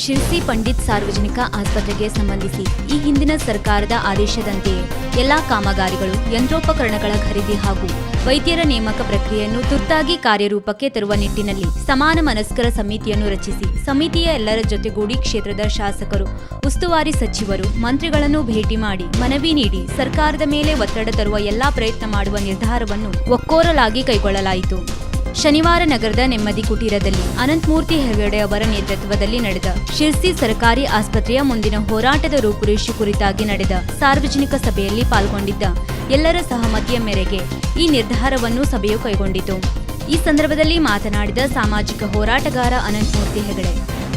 ಶಿರ್ಸಿ ಪಂಡಿತ್ ಸಾರ್ವಜನಿಕ ಆಸ್ಪತ್ರೆಗೆ ಸಂಬಂಧಿಸಿ ಈ ಹಿಂದಿನ ಸರ್ಕಾರದ ಆದೇಶದಂತೆಯೇ ಎಲ್ಲಾ ಕಾಮಗಾರಿಗಳು, ಯಂತ್ರೋಪಕರಣಗಳ ಖರೀದಿ ಹಾಗೂ ವೈದ್ಯರ ನೇಮಕ ಪ್ರಕ್ರಿಯೆಯನ್ನು ತುರ್ತಾಗಿ ಕಾರ್ಯರೂಪಕ್ಕೆ ತರುವ ನಿಟ್ಟಿನಲ್ಲಿ ಸಮಾನ ಮನಸ್ಕರ ಸಮಿತಿಯನ್ನು ರಚಿಸಿ ಸಮಿತಿಯ ಎಲ್ಲರ ಜೊತೆಗೂಡಿ ಕ್ಷೇತ್ರದ ಶಾಸಕರು, ಉಸ್ತುವಾರಿ ಸಚಿವರು, ಮಂತ್ರಿಗಳನ್ನು ಭೇಟಿ ಮಾಡಿ ಮನವಿ ನೀಡಿ ಸರ್ಕಾರದ ಮೇಲೆ ಒತ್ತಡ ತರುವ ಎಲ್ಲಾ ಪ್ರಯತ್ನ ಮಾಡುವ ನಿರ್ಧಾರವನ್ನು ಒಕ್ಕೊರಲಾಗಿ ಕೈಗೊಳ್ಳಲಾಯಿತು. ಶನಿವಾರ ನಗರದ ನೆಮ್ಮದಿ ಕುಟೀರದಲ್ಲಿ ಅನಂತಮೂರ್ತಿ ಹೆಗಡೆ ಅವರ ನೇತೃತ್ವದಲ್ಲಿ ನಡೆದ ಶಿರ್ಸಿ ಸರ್ಕಾರಿ ಆಸ್ಪತ್ರೆಯ ಮುಂದಿನ ಹೋರಾಟದ ರೂಪುರೇಷೆ ಕುರಿತಾಗಿ ನಡೆದ ಸಾರ್ವಜನಿಕ ಸಭೆಯಲ್ಲಿ ಪಾಲ್ಗೊಂಡಿದ್ದ ಎಲ್ಲರ ಸಹಮತಿಯ ಮೇರೆಗೆ ಈ ನಿರ್ಧಾರವನ್ನು ಸಭೆಯು ಕೈಗೊಂಡಿತು. ಈ ಸಂದರ್ಭದಲ್ಲಿ ಮಾತನಾಡಿದ ಸಾಮಾಜಿಕ ಹೋರಾಟಗಾರ ಅನಂತಮೂರ್ತಿ ಹೆಗಡೆ,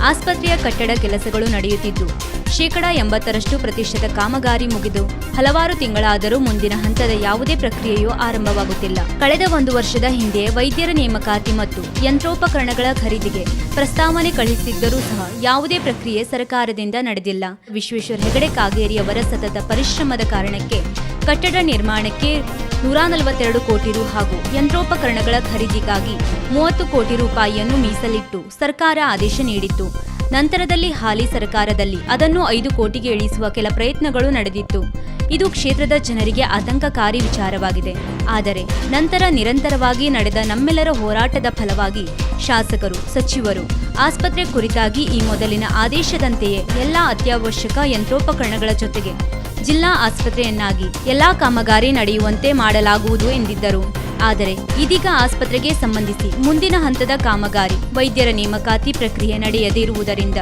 ಆಸ್ಪತ್ರೆಯ ಕಟ್ಟಡ ಕೆಲಸಗಳು ನಡೆಯುತ್ತಿದ್ದು 80% ಕಾಮಗಾರಿ ಮುಗಿದು ಹಲವಾರು ತಿಂಗಳಾದರೂ ಮುಂದಿನ ಹಂತದ ಯಾವುದೇ ಪ್ರಕ್ರಿಯೆಯೂ ಆರಂಭವಾಗುತ್ತಿಲ್ಲ. ಕಳೆದ 1 ವರ್ಷದ ಹಿಂದೆ ವೈದ್ಯರ ನೇಮಕಾತಿ ಮತ್ತು ಯಂತ್ರೋಪಕರಣಗಳ ಖರೀದಿಗೆ ಪ್ರಸ್ತಾವನೆ ಕಳುಹಿಸಿದ್ದರೂ ಸಹ ಯಾವುದೇ ಪ್ರಕ್ರಿಯೆ ಸರ್ಕಾರದಿಂದ ನಡೆದಿಲ್ಲ. ವಿಶ್ವೇಶ್ವರ ಹೆಗಡೆ ಕಾಗೇರಿ ಅವರ ಸತತ ಪರಿಶ್ರಮದ ಕಾರಣಕ್ಕೆ ಕಟ್ಟಡ ನಿರ್ಮಾಣಕ್ಕೆ 142 ಕೋಟಿ ರು ಹಾಗೂ ಯಂತ್ರೋಪಕರಣಗಳ ಖರೀದಿಗಾಗಿ 30 ಕೋಟಿ ರೂಪಾಯಿಯನ್ನು ಮೀಸಲಿಟ್ಟು ಸರ್ಕಾರ ಆದೇಶ ನೀಡಿತ್ತು. ನಂತರದಲ್ಲಿ ಹಾಲಿ ಸರ್ಕಾರದಲ್ಲಿ ಅದನ್ನು 5 ಕೋಟಿಗೆ ಇಳಿಸುವ ಕೆಲ ಪ್ರಯತ್ನಗಳು ನಡೆದಿತ್ತು. ಇದು ಕ್ಷೇತ್ರದ ಜನರಿಗೆ ಆತಂಕಕಾರಿ ವಿಚಾರವಾಗಿದೆ. ಆದರೆ ನಂತರ ನಿರಂತರವಾಗಿ ನಡೆದ ನಮ್ಮೆಲ್ಲರ ಹೋರಾಟದ ಫಲವಾಗಿ ಶಾಸಕರು, ಸಚಿವರು ಆಸ್ಪತ್ರೆ ಕುರಿತಾಗಿ ಈ ಮೊದಲಿನ ಆದೇಶದಂತೆಯೇ ಎಲ್ಲಾ ಅತ್ಯವಶ್ಯಕ ಯಂತ್ರೋಪಕರಣಗಳ ಜೊತೆಗೆ ಜಿಲ್ಲಾ ಆಸ್ಪತ್ರೆಯನ್ನಾಗಿ ಎಲ್ಲಾ ಕಾಮಗಾರಿ ನಡೆಯುವಂತೆ ಮಾಡಲಾಗುವುದು ಎಂದಿದ್ದರು. ಆದರೆ ಇದೀಗ ಆಸ್ಪತ್ರೆಗೆ ಸಂಬಂಧಿಸಿ ಮುಂದಿನ ಹಂತದ ಕಾಮಗಾರಿ, ವೈದ್ಯರ ನೇಮಕಾತಿ ಪ್ರಕ್ರಿಯೆ ನಡೆಯದೇ ಇರುವುದರಿಂದ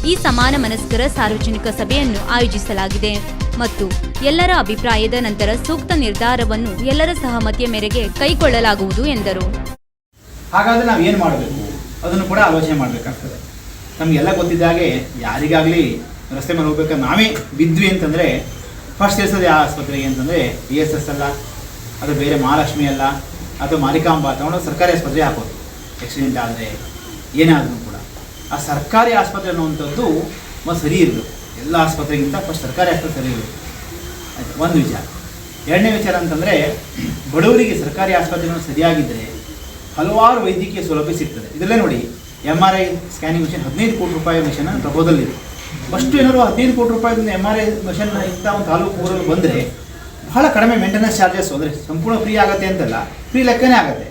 ಈ ಸಮಾನ ಮನಸ್ಕರ ಸಾರ್ವಜನಿಕ ಸಭೆಯನ್ನು ಆಯೋಜಿಸಲಾಗಿದೆ ಮತ್ತು ಎಲ್ಲರ ಅಭಿಪ್ರಾಯದ ನಂತರ ಸೂಕ್ತ ನಿರ್ಧಾರವನ್ನು ಎಲ್ಲರ ಸಹಮತಿಯ ಮೇರೆಗೆ ಕೈಗೊಳ್ಳಲಾಗುವುದು ಎಂದರು. ಹಾಗಾದ್ರೆ ನಾವು ಏನು ಮಾಡಬೇಕು ಅದನ್ನು ಕೂಡ ಆಲೋಚನೆ ಮಾಡಬೇಕಾಗ್ತದೆ. ನಮಗೆಲ್ಲ ಗೊತ್ತಿದ್ದಾಗೆ ಯಾರಿಗಾಗಲಿ ರಸ್ತೆ ಮೇಲೆ ಹೋಗ್ಬೇಕಾದ್ರೆ ನಾವೇ ಬಿದ್ವಿ ಅಂತಂದರೆ ಫಸ್ಟ್ ಸೇರಿಸೋದು ಯಾವ ಆಸ್ಪತ್ರೆಗೆ ಅಂತಂದರೆ ESS ಅಲ್ಲ, ಅದು ಬೇರೆ ಮಹಾಲಕ್ಷ್ಮಿ ಅಲ್ಲ, ಅಥವಾ ಮಾರಿಕಾಂಬಾ ತಗೊಂಡು ಸರ್ಕಾರಿ ಆಸ್ಪತ್ರೆ ಹಾಕೋದು. ಆಕ್ಸಿಡೆಂಟ್ ಆದರೆ ಏನಾದರೂ ಕೂಡ ಆ ಸರ್ಕಾರಿ ಆಸ್ಪತ್ರೆ ಅನ್ನುವಂಥದ್ದು ಸರಿ ಇರಬೇಕು. ಎಲ್ಲ ಆಸ್ಪತ್ರೆಗಿಂತ ಫಸ್ಟ್ ಸರ್ಕಾರಿ ಆಸ್ಪತ್ರೆ ಸರಿ ಇರಬೇಕು. ಆಯಿತು, ಒಂದು ವಿಚಾರ. ಎರಡನೇ ವಿಚಾರ ಅಂತಂದರೆ ಬಡವರಿಗೆ ಸರ್ಕಾರಿ ಆಸ್ಪತ್ರೆಗಳು ಸರಿಯಾಗಿದ್ದರೆ ಹಲವಾರು ವೈದ್ಯಕೀಯ ಸೌಲಭ್ಯ ಸಿಗ್ತದೆ. ಇದರಲ್ಲೇ ನೋಡಿ, MRI ಸ್ಕ್ಯಾನಿಂಗ್ ಮಿಷನ್ 15 ಕೋಟಿ ರೂಪಾಯಿ ಮಿಷನ್ ಪ್ರಬೋಧಲ್ಲಿದೆ. ಫಸ್ಟು ಏನಾದ್ರು 15 ಕೋಟಿ ರೂಪಾಯಿದಿಂದ MRI ಮಿಷನ್ ಇಂಥ ಒಂದು ತಾಲೂಕು ಊರಲ್ಲಿ ಬಂದರೆ ಬಹಳ ಕಡಿಮೆ ಮೇಂಟೆನೆನ್ಸ್ ಚಾರ್ಜಸ್, ಅಂದರೆ ಸಂಪೂರ್ಣ ಫ್ರೀ ಆಗುತ್ತೆ ಅಂತಲ್ಲ, ಫ್ರೀ ಲೆಕ್ಕನೇ ಆಗುತ್ತೆ.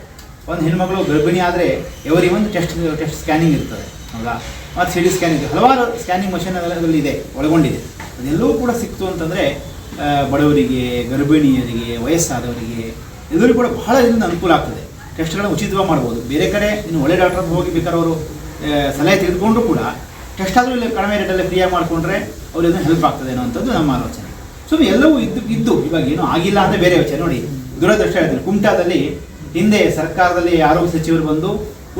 ಒಂದು ಹೆಣ್ಮಗಳು ಗರ್ಭಿಣಿ ಆದರೆ ಎವರಿ ಒಂದು ಟೆಸ್ಟ್ ಸ್ಕ್ಯಾನಿಂಗ್ ಇರ್ತದೆ, ಹೌದಾ? ಮತ್ತು CT ಸ್ಕ್ಯಾನಿಂಗ್, ಹಲವಾರು ಸ್ಕ್ಯಾನಿಂಗ್ ಮಷಿನ್ ಅದರಲ್ಲಿ ಇದೆ, ಒಳಗೊಂಡಿದೆ. ಅದೆಲ್ಲವೂ ಕೂಡ ಸಿಕ್ತು ಅಂತಂದರೆ ಬಡವರಿಗೆ, ಗರ್ಭಿಣಿಯರಿಗೆ, ವಯಸ್ಸಾದವರಿಗೆ ಎಲ್ಲರೂ ಕೂಡ ಬಹಳ ಇದರಿಂದ ಅನುಕೂಲ ಆಗ್ತದೆ. ಟೆಸ್ಟ್ಗಳನ್ನು ಉಚಿತವಾಗಿ ಮಾಡ್ಬೋದು. ಬೇರೆ ಕಡೆ ಇನ್ನು ಒಳ್ಳೆ ಡಾಕ್ಟರ್ ಹೋಗಿ ಬೇಕಾದ್ರೆ ಅವರು ಸಲಹೆ ತೆಗೆದುಕೊಂಡ್ರು ಕೂಡ ಟೆಸ್ಟ್ ಆದರೂ ಇಲ್ಲಿ ಕಡಿಮೆ ರೇಟಲ್ಲಿ ಫ್ರೀಯಾಗಿ ಮಾಡಿಕೊಂಡ್ರೆ ಅವ್ರಿಗೆ ಹೆಲ್ಪ್ ಆಗ್ತದೆ ಅನ್ನೋವಂಥದ್ದು ನಮ್ಮ ಆಲೋಚನೆ. ಸೊ ಎಲ್ಲವೂ ಇದ್ದು ಇವಾಗ ಏನೂ ಆಗಿಲ್ಲ ಅಂದರೆ ಬೇರೆ ವಿಚಾರ. ನೋಡಿ, ದುರದೃಷ್ಟ ಹೇಳ್ತೀನಿ, ಕುಮಟಾದಲ್ಲಿ ಹಿಂದೆ ಸರ್ಕಾರದಲ್ಲಿ ಆರೋಗ್ಯ ಸಚಿವರು ಬಂದು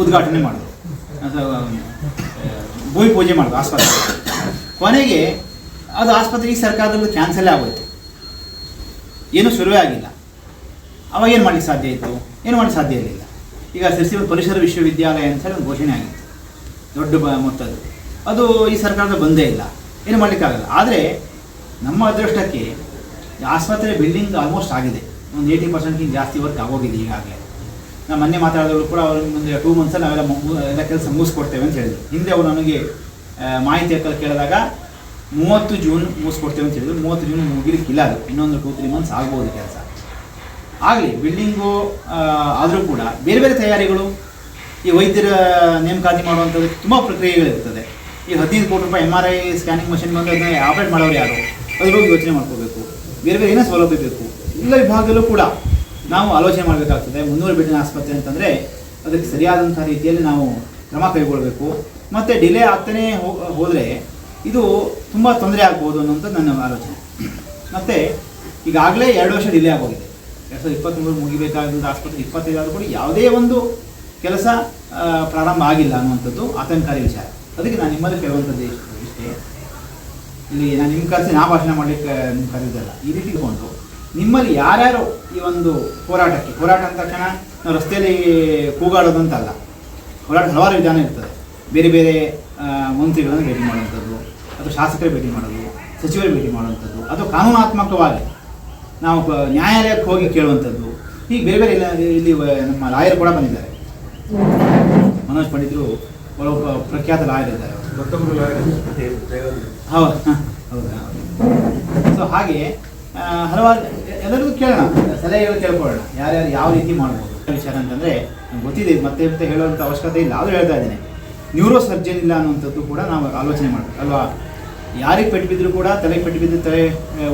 ಉದ್ಘಾಟನೆ ಮಾಡಿದ್ರು, ಭೂಮಿ ಪೂಜೆ ಮಾಡಿದ್ರು ಆಸ್ಪತ್ರೆ. ಕೊನೆಗೆ ಅದು ಆಸ್ಪತ್ರೆ ಈ ಸರ್ಕಾರದಲ್ಲಿ ಕ್ಯಾನ್ಸಲ್ಲೇ ಆಗೋಯ್ತು, ಏನೂ ಶುರುವೇ ಆಗಿಲ್ಲ. ಅವಾಗ ಏನು ಮಾಡಲಿಕ್ಕೆ ಸಾಧ್ಯ ಇತ್ತು? ಏನು ಮಾಡಲಿಕ್ಕೆ ಸಾಧ್ಯ ಇರಲಿಲ್ಲ. ಈಗ ಶಿರ್ಸಿ ಪರಿಸರ ವಿಶ್ವವಿದ್ಯಾಲಯ ಅಂತ ಹೇಳಿ ಒಂದು ಘೋಷಣೆ ಆಗಿತ್ತು, ದೊಡ್ಡ ಮೊತ್ತದ್ದು. ಅದು ಈ ಸರ್ಕಾರದ ಬಂದೇ ಇಲ್ಲ, ಏನು ಮಾಡಲಿಕ್ಕಾಗಲ್ಲ. ಆದರೆ ನಮ್ಮ ಅದೃಷ್ಟಕ್ಕೆ ಆಸ್ಪತ್ರೆ ಬಿಲ್ಡಿಂಗ್ ಆಲ್ಮೋಸ್ಟ್ ಆಗಿದೆ, ಒಂದು 80% ಜಾಸ್ತಿ ವರ್ಕ್ ಆಗೋಗಿದೆ ಈಗಾಗಲೇ. ನಾನು ಮೊನ್ನೆ ಮಾತಾಡಿದವರು ಕೂಡ ಅವ್ರ ಮುಂದೆ 2 ಮಂತ್ಸಲ್ಲಿ ನಾವೆಲ್ಲ ಕೆಲಸ ಮುಗಿಸ್ಕೊಡ್ತೇವೆ ಅಂತ ಹೇಳಿದ್ರು. ಹಿಂದೆ ಅವರು ನನಗೆ ಮಾಹಿತಿ ಕೇಳಿದಾಗ 30 ಜೂನ್ ಮುಗಿಸ್ಕೊಡ್ತೇವೆ ಅಂತ ಹೇಳಿದ್ರು. 30 ಜೂನ್ ಮುಗಿಲಿಕ್ಕಿಲ್ಲ, ಅದು ಇನ್ನೊಂದು 2-3 ಮಂತ್ಸ್ ಆಗ್ಬೋದು ಕೆಲಸ. ಆಗಲಿ, ಬಿಲ್ಡಿಂಗು ಆದರೂ ಕೂಡ ಬೇರೆ ಬೇರೆ ತಯಾರಿಗಳು, ಈ ವೈದ್ಯರ ನೇಮಕಾತಿ ಮಾಡುವಂಥದ್ದು ತುಂಬ ಪ್ರಕ್ರಿಯೆಗಳಿರ್ತದೆ. ಈ 15 ಕೋಟಿ ರೂಪಾಯಿ MRI ಸ್ಕ್ಯಾನಿಂಗ್ ಮಷಿನ್ ಬಂದು ಅದನ್ನ ಆಪರೇಟ್ ಮಾಡೋರು ಯಾರು, ಅದ್ರ ಬಗ್ಗೆ ಯೋಚನೆ ಮಾಡ್ಕೋಬೇಕು. ಬೇರೆ ಬೇರೆ ಏನೋ ಸೌಲಭ್ಯ ಬೇಕು. ಎಲ್ಲ ವಿಭಾಗದಲ್ಲೂ ಕೂಡ ನಾವು ಆಲೋಚನೆ ಮಾಡಬೇಕಾಗ್ತದೆ. 300 ಬೆಡ್ಡಿನ ಆಸ್ಪತ್ರೆ ಅಂತಂದರೆ ಅದಕ್ಕೆ ಸರಿಯಾದಂಥ ರೀತಿಯಲ್ಲಿ ನಾವು ಕ್ರಮ ಕೈಗೊಳ್ಳಬೇಕು. ಮತ್ತು ಡಿಲೇ ಆಗ್ತಾನೆ ಹೋದರೆ ಇದು ತುಂಬ ತೊಂದರೆ ಆಗ್ಬೋದು ಅನ್ನೋಂಥದ್ದು ನನ್ನ ಆಲೋಚನೆ. ಮತ್ತು ಈಗಾಗಲೇ 2 ವರ್ಷ ಡಿಲೇ ಆಗೋಗಿದೆ. 2023 ಮುಗಿಬೇಕಾದಂಥ ಆಸ್ಪತ್ರೆ 25 ಆದರೂ ಕೂಡ ಯಾವುದೇ ಒಂದು ಕೆಲಸ ಪ್ರಾರಂಭ ಆಗಿಲ್ಲ ಅನ್ನುವಂಥದ್ದು ಆತಂಕಕಾರಿ ವಿಚಾರ. ಅದಕ್ಕೆ ನಾನು ನಿಮ್ಮಲ್ಲಿ ಕೇಳುವಂಥದ್ದು ಇಷ್ಟೇ, ಇಲ್ಲಿ ನಾನು ನಿಮ್ಮ ಕರೆಸಿ ಭಾಷಣ ಮಾಡಲಿಕ್ಕೆ ನಿಮ್ಮ ಕರೆಯೋದಲ್ಲ. ಈ ರೀತಿ ಇಟ್ಕೊಂಡು ನಿಮ್ಮಲ್ಲಿ ಯಾರ್ಯಾರು ಈ ಒಂದು ಹೋರಾಟ ಅಂದ ತಕ್ಷಣ ನಾವು ರಸ್ತೆಯಲ್ಲಿ ಕೂಗಾಡೋದು ಅಂತಲ್ಲ. ಹೋರಾಟ ಹಲವಾರು ವಿಧಾನ ಇರ್ತದೆ. ಬೇರೆ ಬೇರೆ ಮಂತ್ರಿಗಳನ್ನು ಭೇಟಿ ಮಾಡುವಂಥದ್ದು, ಅಥವಾ ಶಾಸಕರ ಭೇಟಿ ಮಾಡೋದು, ಸಚಿವರ ಭೇಟಿ ಮಾಡುವಂಥದ್ದು, ಅಥವಾ ಕಾನೂನಾತ್ಮಕವಾಗಿ ನಾವು ನ್ಯಾಯಾಲಯಕ್ಕೆ ಹೋಗಿ ಕೇಳುವಂಥದ್ದು. ಹೀಗೆ ಬೇರೆ ಬೇರೆ ಇಲ್ಲಿ ನಮ್ಮ ಲಾಯರ್ ಕೂಡ ಬಂದಿದ್ದಾರೆ, ಮನೋಜ್ ಪಂಡಿತರು ಪ್ರಖ್ಯಾತ ಲಾಯರ್ ಇದ್ದಾರೆ. ಹೌದಾ? ಸೊ ಹಾಗೆ ಹಲವಾರು ಎಲ್ಲರಿಗೂ ಕೇಳೋಣ, ಸಲಹೆಗಳು ಕೇಳ್ಕೊಳ್ಳೋಣ, ಯಾರ್ಯಾರು ಯಾವ ರೀತಿ ಮಾಡ್ಬೋದು ವಿಚಾರ ಅಂತಂದರೆ ನಂಗೆ ಗೊತ್ತಿದೆ, ಮತ್ತೆ ಮತ್ತೆ ಹೇಳುವಂಥ ಅವಶ್ಯಕತೆ ಇಲ್ಲ, ಆದರೂ ಹೇಳ್ತಾ ಇದ್ದೀನಿ. ನ್ಯೂರೋ ಸರ್ಜನ್ ಇಲ್ಲ ಅನ್ನುವಂಥದ್ದು ಕೂಡ ನಾವು ಆಲೋಚನೆ ಮಾಡಬೇಕು ಅಲ್ವಾ. ಯಾರಿಗೆ ಪೆಟ್ಟು ಬಿದ್ದರೂ ಕೂಡ, ತಲೆಗೆ ಪೆಟ್ಟು ಬಿದ್ದು ತಲೆ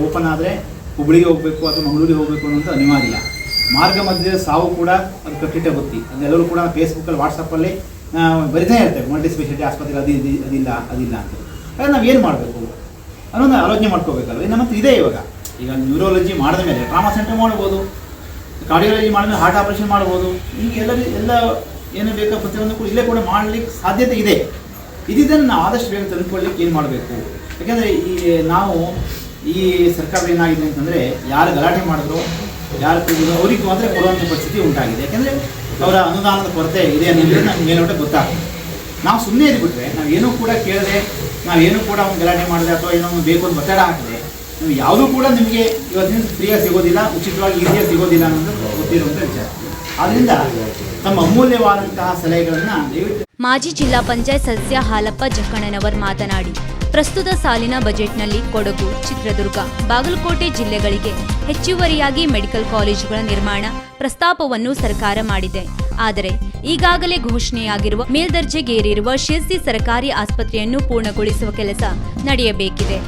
ಓಪನ್ ಆದರೆ ಹುಬ್ಬಳ್ಳಿಗೆ ಹೋಗಬೇಕು ಅಥವಾ ಮಂಗಳೂರಿಗೆ ಹೋಗಬೇಕು ಅನ್ನೋಂಥ ಅನಿವಾರ್ಯ. ಮಾರ್ಗ ಮಧ್ಯದ ಸಾವು ಕೂಡ ಅದು ಕಟ್ಟಿಟ್ಟ ಬುತ್ತಿ. ಅದೆಲ್ಲರೂ ಕೂಡ ಫೇಸ್ಬುಕ್ಕಲ್ಲಿ, ವಾಟ್ಸಪ್ಪಲ್ಲಿ ಬರಿತಾ ಇರ್ತೇವೆ, ಮಲ್ಟಿ ಸ್ಪೆಷಾಲಿಟಿ ಆಸ್ಪತ್ರೆ ಅದಿಲ್ಲ ಅಂತ. ಹಾಗೆ ನಾವು ಏನು ಮಾಡಬೇಕು ಅನ್ನೋದು ಆಲೋಚನೆ ಮಾಡ್ಕೋಬೇಕಲ್ವ. ನಮ್ಮ ಹತ್ರ ಇದೆ ಈಗ ನ್ಯೂರೋಲಜಿ ಮಾಡಿದ ಮೇಲೆ ಟ್ರಾಮಾ ಸೆಂಟರ್ ಮಾಡ್ಬೋದು, ಕಾರ್ಡಿಯಾಲಜಿ ಮಾಡಿದ ಮೇಲೆ ಹಾರ್ಟ್ ಆಪರೇಷನ್ ಮಾಡ್ಬೋದು. ಈಗ ಎಲ್ಲ ಏನು ಬೇಕೋ ಪ್ರತಿಯೊಂದು ಕೂಡ ಇಲ್ಲೇ ಕೂಡ ಮಾಡಲಿಕ್ಕೆ ಸಾಧ್ಯತೆ ಇದೆ. ಇದನ್ನು ನಾವು ಆದಷ್ಟು ಬೇಗ ತಂದುಕೊಳ್ಳಿಕ್ಕೆ ಏನು ಮಾಡಬೇಕು? ಯಾಕೆಂದರೆ ನಾವು ಈ ಸರ್ಕಾರ ಏನಾಗಿದೆ ಅಂತಂದರೆ, ಯಾರು ಗಲಾಟೆ ಮಾಡಿದ್ರು, ಯಾರು ಕೂಡಿದ್ರು ಅವ್ರಿಗೆ ಮಾತ್ರ ಕೊಡುವಂಥ ಪರಿಸ್ಥಿತಿ ಉಂಟಾಗಿದೆ. ಯಾಕೆಂದರೆ ಅವರ ಅನುದಾನದ ಕೊರತೆ ಇದೆ ಅನ್ನೋದು ನಮ್ಗೆ ಮೇಲ್ನೋಟ ಗೊತ್ತಾಗ್ತದೆ. ನಾವು ಸುಮ್ಮನೆ ಇದ್ಬಿಟ್ರೆ, ನಾವೇನೂ ಕೂಡ ಕೇಳದೆ, ನಾವೇನೂ ಕೂಡ ಒಂದು ಗಲಾಟೆ ಮಾಡಿದೆ ಅಥವಾ ಏನೋ ಒಂದು ಬೇಕು ಅಂತ ಒತ್ತಡ ಹಾಕಿದೆ, ನೀವು ಯಾವುದೂ ಕೂಡ ನಿಮಗೆ ಇವತ್ತಿನ ಫ್ರೀಯಾಗಿ ಸಿಗೋದಿಲ್ಲ, ಉಚಿತವಾಗಿ ಈಸಿಯಾಗಿ ಸಿಗೋದಿಲ್ಲ ಅನ್ನೋದು ಗೊತ್ತಿರುವಂಥ ವಿಚಾರ. ಆದ್ದರಿಂದ ತಮ್ಮ ಅಮೂಲ್ಯವಾದಂತಹ ಸಲಹೆಗಳನ್ನು ದಯವಿಟ್ಟು. ಮಾಜಿ ಜಿಲ್ಲಾ ಪಂಚಾಯತ್ ಸದಸ್ಯ ಹಾಲಪ್ಪ ಜಕ್ಕಣ್ಣನವರ್ ಮಾತನಾಡಿ, ಪ್ರಸ್ತುತ ಸಾಲಿನ ಬಜೆಟ್ನಲ್ಲಿ ಕೊಡಗು, ಚಿತ್ರದುರ್ಗ, ಬಾಗಲಕೋಟೆ ಜಿಲ್ಲೆಗಳಿಗೆ ಹೆಚ್ಚುವರಿಯಾಗಿ ಮೆಡಿಕಲ್ ಕಾಲೇಜುಗಳ ನಿರ್ಮಾಣ ಪ್ರಸ್ತಾಪವನ್ನು ಸರ್ಕಾರ ಮಾಡಿದೆ. ಆದರೆ ಈಗಾಗಲೇ ಘೋಷಣೆಯಾಗಿರುವ ಮೇಲ್ದರ್ಜೆಗೇರಿರುವ ಶಿರಸಿ ಸರ್ಕಾರಿ ಆಸ್ಪತ್ರೆಯನ್ನು ಪೂರ್ಣಗೊಳಿಸುವ ಕೆಲಸ ನಡೆಯಬೇಕಿದೆ.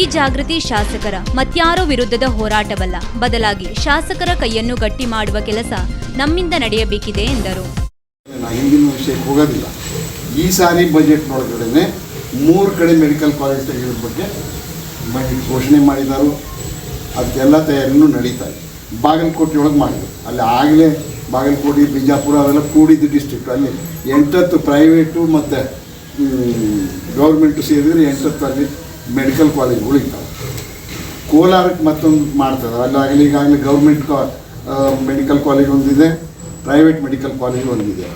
ಈ ಜಾಗೃತಿ ಶಾಸಕರ ಮತ್ಯಾರೋ ವಿರುದ್ಧದ ಹೋರಾಟವಲ್ಲ, ಬದಲಾಗಿ ಶಾಸಕರ ಕೈಯನ್ನು ಗಟ್ಟಿ ಮಾಡುವ ಕೆಲಸ ನಮ್ಮಿಂದ ನಡೆಯಬೇಕಿದೆ ಎಂದರು. ಹಿಂದಿನ ವಿಷಯಕ್ಕೆ ಹೋಗೋದಿಲ್ಲ. ಈ ಸಾರಿ ಬಜೆಟ್ನೊಳಗಡೆ 3 ಕಡೆ ಮೆಡಿಕಲ್ ಕಾಲೇಜ್ ತೆಗೆಯೋದ್ರ ಬಗ್ಗೆ ಬಜೆಟ್ ಘೋಷಣೆ ಮಾಡಿದರು. ಅದಕ್ಕೆಲ್ಲ ತಯಾರಿನೂ ನಡೀತಾ ಇದೆ. ಬಾಗಲಕೋಟೆ ಒಳಗೆ ಮಾಡಿದ್ರು. ಅಲ್ಲಿ ಆಗಲೇ ಬಾಗಲಕೋಟೆ, ಬಿಜಾಪುರ ಅವೆಲ್ಲ ಕೂಡಿದ್ದು ಡಿಸ್ಟ್ರಿಕ್ಟ್. ಅಲ್ಲಿ 8 ಪ್ರೈವೇಟು ಮತ್ತು ಗೌರ್ಮೆಂಟು ಸೇರಿದರೆ 8 ಅಲ್ಲಿ ಮೆಡಿಕಲ್ ಕಾಲೇಜ್ಗಳು ಇದ್ದಾವೆ. ಕೋಲಾರಕ್ಕೆ ಮತ್ತೊಂದು ಮಾಡ್ತದೆ. ಅಲ್ಲಿ ಈಗಾಗಲೇ ಗೌರ್ಮೆಂಟ್ ಮೆಡಿಕಲ್ ಕಾಲೇಜ್ ಒಂದಿದೆ, ಪ್ರೈವೇಟ್ ಮೆಡಿಕಲ್ ಕಾಲೇಜ್ ಒಂದಿದೆ.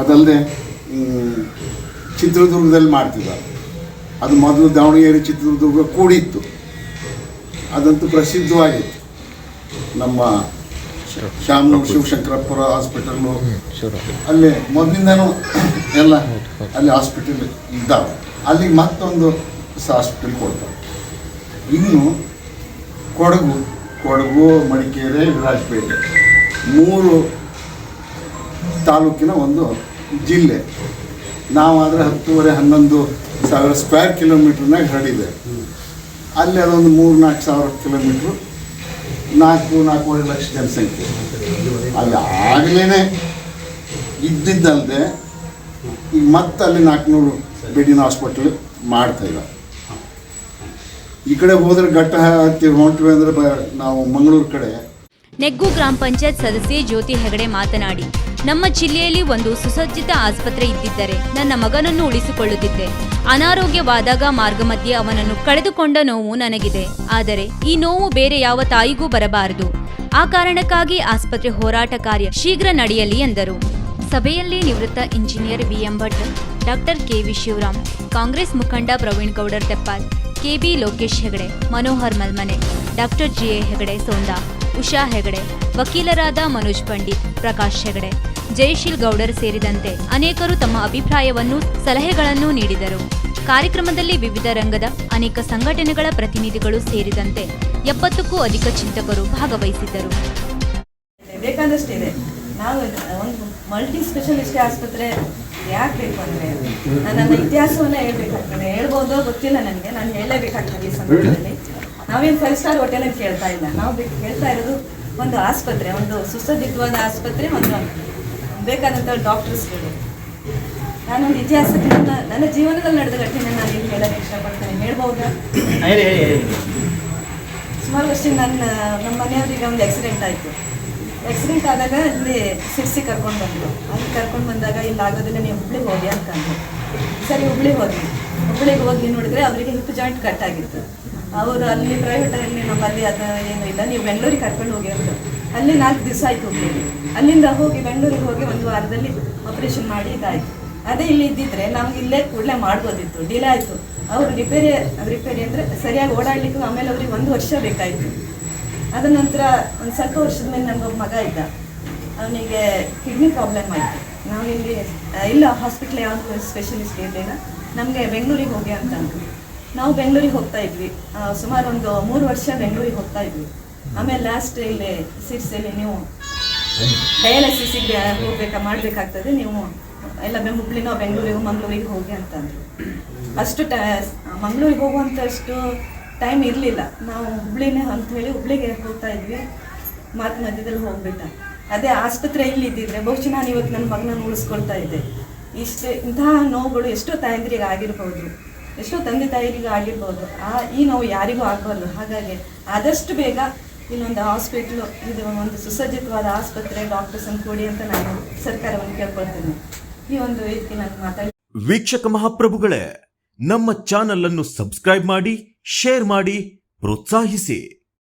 ಅದಲ್ಲದೆ ಚಿತ್ರದುರ್ಗದಲ್ಲಿ ಮಾಡ್ತಿದ್ದಾರೆ. ಅದು ಮೊದಲು ದಾವಣಗೆರೆ, ಚಿತ್ರದುರ್ಗ ಕೂಡಿತ್ತು. ಅದಂತೂ ಪ್ರಸಿದ್ಧವಾಗಿತ್ತು. ನಮ್ಮ ಶಾಮನೂರು ಶಿವಶಂಕರಪ್ಪರ ಹಾಸ್ಪಿಟಲ್ಲು ಅಲ್ಲಿ ಮೊದಲಿಂದನೂ ಎಲ್ಲ ಅಲ್ಲಿ ಹಾಸ್ಪಿಟಲ್ ಇದ್ದಾವೆ. ಅಲ್ಲಿ ಮತ್ತೊಂದು ಹಾಸ್ಪಿಟಲ್ ಕೊಡ್ತಾರೆ. ಇನ್ನು ಕೊಡಗು, ಮಡಿಕೇರಿ, ವಿರಾಜಪೇಟೆ 3 ತಾಲೂಕಿನ ಒಂದು ಜಿಲ್ಲೆ. ನಾವಾದರೆ 10,000-11,000 ಸ್ಕ್ವೇರ್ ಕಿಲೋಮೀಟ್ರ್ನಾಗ ಹರಡಿದೆ. ಅಲ್ಲಿ ಅದೊಂದು 3-4 ಸಾವಿರ ಕಿಲೋಮೀಟ್ರು, 4-4.5 ಲಕ್ಷ ಜನಸಂಖ್ಯೆ. ಅಲ್ಲಿ ಆಗಲೇ ಇದ್ದಿದ್ದಲ್ಲದೆ ಈಗ ಮತ್ತೆ ಅಲ್ಲಿ 400 ಬೆಡ್ಡಿನ ಹಾಸ್ಪಿಟಲ್ ಮಾಡ್ತಾಯಿದ್ದಾರೆ. ಈ ಕಡೆ ಹೋದರೆ ಘಟ್ಟ ಹತ್ತಿ ಹೊಂಟ್ವಿ ಅಂದರೆ ನಾವು ಮಂಗಳೂರು ಕಡೆ. ನೆಗ್ಗು ಗ್ರಾಮ ಪಂಚಾಯತ್ ಸದಸ್ಯೆ ಜ್ಯೋತಿ ಹೆಗಡೆ ಮಾತನಾಡಿ, ನಮ್ಮ ಜಿಲ್ಲೆಯಲ್ಲಿ ಒಂದು ಸುಸಜ್ಜಿತ ಆಸ್ಪತ್ರೆ ಇದ್ದಿದ್ದರೆ ನನ್ನ ಮಗನನ್ನು ಉಳಿಸಿಕೊಳ್ಳುತ್ತಿದ್ದೆ. ಅನಾರೋಗ್ಯವಾದಾಗ ಮಾರ್ಗ ಮಧ್ಯೆ ಅವನನ್ನು ಕಳೆದುಕೊಂಡ ನೋವು ನನಗಿದೆ. ಆದರೆ ಈ ನೋವು ಬೇರೆ ಯಾವ ತಾಯಿಗೂ ಬರಬಾರದು. ಆ ಕಾರಣಕ್ಕಾಗಿ ಆಸ್ಪತ್ರೆ ಹೋರಾಟ ಕಾರ್ಯ ಶೀಘ್ರ ನಡೆಯಲಿ ಎಂದರು. ಸಭೆಯಲ್ಲಿ ನಿವೃತ್ತ engineer BM Bhat, doctor KV Shivaram, Congress ಮುಖಂಡ Praveen Gowdar Teppal, KB Lokesh Hegde, Manohar Malmane, doctor GA Hegde Sonda, Usha Hegde, ವಕೀಲರಾದ ಮನೋಜ್ ಪಂಡಿತ್, ಪ್ರಕಾಶ್ ಹೆಗಡೆ, ಜಯಶೀಲ್ ಗೌಡರ್ ಸೇರಿದಂತೆ ಅನೇಕರು ತಮ್ಮ ಅಭಿಪ್ರಾಯವನ್ನು, ಸಲಹೆಗಳನ್ನು ನೀಡಿದರು. ಕಾರ್ಯಕ್ರಮದಲ್ಲಿ ವಿವಿಧ ರಂಗದ ಅನೇಕ ಸಂಘಟನೆಗಳ ಪ್ರತಿನಿಧಿಗಳು ಸೇರಿದಂತೆ 70ಕ್ಕೂ ಅಧಿಕ ಚಿಂತಕರು ಭಾಗವಹಿಸಿದ್ದರು. ಬೇಕಾದಷ್ಟಿದೆ. ನಾವು ಒಂದು ಮಲ್ಟಿ ಸ್ಪೆಷಲಿಸ್ಟ್ ಆಸ್ಪತ್ರೆ ಯಾಕೆ ಬೇಕು ಅಂದರೆ, ನನ್ನ ಇತಿಹಾಸವನ್ನ ಹೇಳ್ಬೇಕಾಗ್ತದೆ. ಹೇಳ್ಬೋದೋ ಗೊತ್ತಿಲ್ಲ ನನಗೆ, ನಾನು ಹೇಳಲೇಬೇಕಾಗ್ತದೆ ಈ ಸಂದರ್ಭದಲ್ಲಿ. ನಾವೇನು 5 ಸ್ಟಾರ್ ಹೋಟೆಲ್ ಅಂತ ಕೇಳ್ತಾ ಇಲ್ಲ. ನಾವು ಹೇಳ್ತಾ ಇರೋದು ಒಂದು ಆಸ್ಪತ್ರೆ, ಒಂದು ಸುಸಜ್ಜಿತವಾದ ಆಸ್ಪತ್ರೆ, ಒಂದು ಬೇಕಾದಂಥ ಡಾಕ್ಟರ್ಸ್ಗಳು. ನಾನೊಂದು ಇತಿಹಾಸಕ್ಕೆ ನನ್ನ ಜೀವನದಲ್ಲಿ ನಡೆದ ಘಟನೆ ನಾನು ಇಲ್ಲಿ ಹೇಳೋಕ್ಕೆ ಇಷ್ಟಪಡ್ತೇನೆ. ಹೇಳ್ಬೋದಾ? ಸುಮಾರು ವರ್ಷ ನಮ್ಮ ಮನೆಯವರಿಗೆ ಒಂದು ಆಕ್ಸಿಡೆಂಟ್ ಆಯಿತು. ಆಕ್ಸಿಡೆಂಟ್ ಆದಾಗ ಇಲ್ಲಿ ಸಿರ್ಸಿ ಕರ್ಕೊಂಡು ಬಂದರು. ಅಲ್ಲಿ ಕರ್ಕೊಂಡು ಬಂದಾಗ ಇಲ್ಲಿ ಆಗೋದಿಲ್ಲ, ನೀವು ಹುಬ್ಳಿಗೆ ಹೋಗಿ ಅಂತಂದರು. ಸರಿ, ಹುಬ್ಳಿಗೆ ಹೋಗಿ ನೋಡಿದರೆ ಅವರಿಗೆ ಹಿಪ್ ಜಾಯಿಂಟ್ ಕಟ್ ಆಗಿತ್ತು. ಅವರು ಅಲ್ಲಿ ಪ್ರೈವೇಟಲ್ಲಿ ನಮ್ಮಲ್ಲಿ ಅದು ಏನೂ ಇಲ್ಲ, ನೀವು ಬೆಂಗಳೂರಿಗೆ ಕರ್ಕೊಂಡು ಹೋಗಿ ಅಂತ. ಅಲ್ಲಿ 4 ದಿವಸ ಆಯಿತು ಹುಬ್ಳಿಗೆ. ಅಲ್ಲಿಂದ ಹೋಗಿ ಬೆಂಗಳೂರಿಗೆ ಹೋಗಿ 1 ವಾರದಲ್ಲಿ ಆಪ್ರೇಷನ್ ಮಾಡಿ ಇದಾಯಿತು. ಅದೇ ಇಲ್ಲಿ ಇದ್ದಿದ್ರೆ ನಮ್ಗೆ ಇಲ್ಲೇ ಕೂಡಲೇ ಮಾಡ್ಬೋದಿತ್ತು. ಡಿಲೇ ಆಯಿತು. ಅವರು ರಿಪೇರಿ ಅಂದರೆ ಸರಿಯಾಗಿ ಓಡಾಡಲಿಕ್ಕೆ ಆಮೇಲೆ ಅವ್ರಿಗೆ 1 ವರ್ಷ ಬೇಕಾಯಿತು. ಅದ ನಂತರ ಒಂದು ಸ್ವಲ್ಪ ವರ್ಷದ ಮೇಲೆ ನನಗೊಬ್ಬ ಮಗ ಇದ್ದ. ಅವನಿಗೆ ಕಿಡ್ನಿ ಪ್ರಾಬ್ಲಮ್ ಆಯಿತು. ನಾವು ಇಲ್ಲಿ ಇಲ್ಲ ಹಾಸ್ಪಿಟ್ಲ್ ಯಾವುದು ಸ್ಪೆಷಲಿಸ್ಟ್ ಇರಲಿಲ್ಲ, ನಮಗೆ ಬೆಂಗಳೂರಿಗೆ ಹೋಗಿ ಅಂತ ಅಂದರು. ನಾವು ಬೆಂಗಳೂರಿಗೆ ಹೋಗ್ತಾ ಇದ್ವಿ, ಸುಮಾರು ಒಂದು 3 ವರ್ಷ ಬೆಂಗಳೂರಿಗೆ ಹೋಗ್ತಾ ಇದ್ವಿ. ಆಮೇಲೆ ಲಾಸ್ಟ್ ಇಲ್ಲಿ ಸಿರ್ಸಲ್ಲಿ ನೀವು ಡಯಾಲಿಸಿಸ್ಗೆ ಮಾಡಬೇಕಾಗ್ತದೆ, ನೀವು ಎಲ್ಲ ಹುಬ್ಳಿನೋ ಬೆಂಗಳೂರಿಗೂ ಮಂಗಳೂರಿಗೆ ಹೋಗಿ ಅಂತಂದರು. ಅಷ್ಟು ಮಂಗಳೂರಿಗೆ ಹೋಗುವಂಥಷ್ಟು ಟೈಮ್ ಇರಲಿಲ್ಲ. ನಾವು ಹುಬ್ಳಿನೇ ಅಂತ ಹೇಳಿ ಹುಬ್ಳಿಗೆ ಹೋಗ್ತಾ ಇದ್ವಿ. ಮಾತು ಮಧ್ಯದಲ್ಲಿ ಹೋಗ್ಬಿಟ್ಟ. ಅದೇ ಆಸ್ಪತ್ರೆ ಇಲ್ಲಿದ್ದಿದ್ರೆ ಬಹುಶಃ ನಾನು ಇವತ್ತು ನನ್ನ ಮಗನನ್ನು ಉಳಿಸ್ಕೊಳ್ತಾ ಇದ್ದೆ. ಇಂತಹ ನೋವುಗಳು ಎಷ್ಟೋ ತಾಯಂದಿರಿಗೆ ಆಗಿರ್ಬೋದು, ಎಷ್ಟೋ ತಂದೆ ತಾಯಿರಿಗೆ ಆಗಿರ್ಬೋದು. ಈ ನೋವು ಯಾರಿಗೂ ಆಗಬಾರ್ದು. ಹಾಗಾಗಿ ಆದಷ್ಟು ಬೇಗ ಇಲ್ಲೊಂದು ಹಾಸ್ಪಿಟ್ಲು, ಇದು ಒಂದು ಸುಸಜ್ಜಿತವಾದ ಆಸ್ಪತ್ರೆ, ಡಾಕ್ಟರ್ಸ್ ಅಂತ ಕೊಡಿ ಅಂತ ನಾನು ಸರ್ಕಾರವನ್ನು ಕೇಳ್ಕೊಳ್ತೇನೆ. ಈ ಒಂದು ವೇದಿಕೆ ನಾನು ಮಾತಾಡಿ. ವೀಕ್ಷಕ ಮಹಾಪ್ರಭುಗಳೇ, ನಮ್ಮ ಚಾನಲ್ ಅನ್ನು ಸಬ್ಸ್ಕ್ರೈಬ್ ಮಾಡಿ, ಶೇರ್ ಮಾಡಿ, ಪ್ರೋತ್ಸಾಹಿಸಿ.